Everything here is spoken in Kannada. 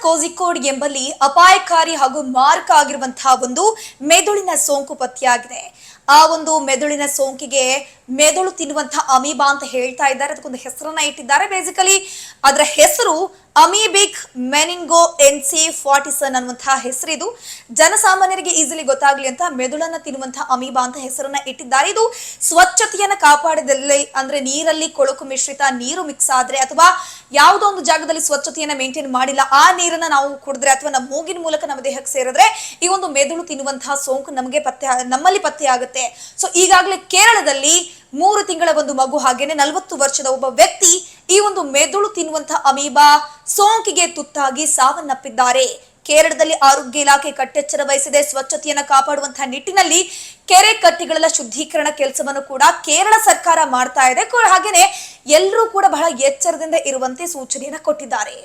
ಕೋಝಿಕೋಡ್ ಎಂಬಲ್ಲಿ ಅಪಾಯಕಾರಿ ಹಾಗೂ ಮಾರಕ ಆಗಿರುವಂತಹ ಒಂದು ಮೆದುಳಿನ ಸೋಂಕು ಪತ್ತೆಯಾಗಿದೆ. ಆ ಒಂದು ಮೆದುಳಿನ ಸೋಂಕಿಗೆ ಮೆದುಳು ತಿನ್ನುವಂತಹ ಅಮೀಬಾ ಅಂತ ಹೇಳ್ತಾ ಇದ್ದಾರೆ. ಅದಕ್ಕೊಂದು ಹೆಸರನ್ನ ಇಟ್ಟಿದ್ದಾರೆ. ಬೇಸಿಕಲಿ ಅದರ ಹೆಸರು ಅಮೀಬಿಕ್ ಮೆನಿಂಗೋ ಎನ್ಸೆಫಾಲಿಟಿಸ್ ಅನ್ನುವಂತಹ ಹೆಸರಿದು. ಜನಸಾಮಾನ್ಯರಿಗೆ ಈಸಿಲಿ ಗೊತ್ತಾಗ್ಲಿ ಅಂತ ಮೆದುಳನ್ನ ತಿನ್ನುವಂತಹ ಅಮೀಬಾ ಅಂತ ಹೆಸರನ್ನ ಇಟ್ಟಿದ್ದಾರೆ. ಇದು ಸ್ವಚ್ಛತೆಯನ್ನ ಕಾಪಾಡದಲ್ಲಿ ಅಂದ್ರೆ ನೀರಲ್ಲಿ ಕೊಳಕು ಮಿಶ್ರಿತ ನೀರು ಮಿಕ್ಸ್ ಆದ್ರೆ ಅಥವಾ ಯಾವುದೋ ಒಂದು ಜಾಗದಲ್ಲಿ ಸ್ವಚ್ಛತೆಯನ್ನ ಮೇಂಟೈನ್ ಮಾಡಿಲ್ಲ ಆ ನೀರನ್ನ ನಾವು ಕುಡಿದ್ರೆ ಅಥವಾ ನಮ್ಮ ಮೂಗಿನ ಮೂಲಕ ನಮ್ಮ ದೇಹಕ್ಕೆ ಸೇರಿದ್ರೆ ಈ ಒಂದು ಮೆದುಳು ತಿನ್ನುವಂತಹ ಸೋಂಕು ನಮ್ಮಲ್ಲಿ ಪತ್ತೆ ಆಗುತ್ತೆ. ಸೊ ಈಗಾಗಲೇ ಕೇರಳದಲ್ಲಿ 3 ತಿಂಗಳ ಒಂದು ಮಗು ಹಾಗೇನೆ 40 ವರ್ಷದ ಒಬ್ಬ ವ್ಯಕ್ತಿ ಈ ಒಂದು ಮೆದುಳು ತಿನ್ನುವಂತಹ ಅಮೀಬಾ ಸೋಂಕಿಗೆ ತುತ್ತಾಗಿ ಸಾವನ್ನಪ್ಪಿದ್ದಾರೆ. ಕೇರಳದಲ್ಲಿ ಆರೋಗ್ಯ ಇಲಾಖೆ ಕಟ್ಟೆಚ್ಚರ ವಹಿಸಿದೆ. ಸ್ವಚ್ಛತೆಯನ್ನ ಕಾಪಾಡುವಂತಹ ನಿಟ್ಟಿನಲ್ಲಿ ಕೆರೆ ಕಟ್ಟೆಗಳ ಶುದ್ಧೀಕರಣ ಕೆಲಸವನ್ನು ಕೂಡ ಕೇರಳ ಸರ್ಕಾರ ಮಾಡ್ತಾ ಇದೆ. ಹಾಗೇನೆ ಎಲ್ಲರೂ ಕೂಡ ಬಹಳ ಎಚ್ಚರದಿಂದ ಇರುವಂತೆ ಸೂಚನೆಯನ್ನ ಕೊಟ್ಟಿದ್ದಾರೆ.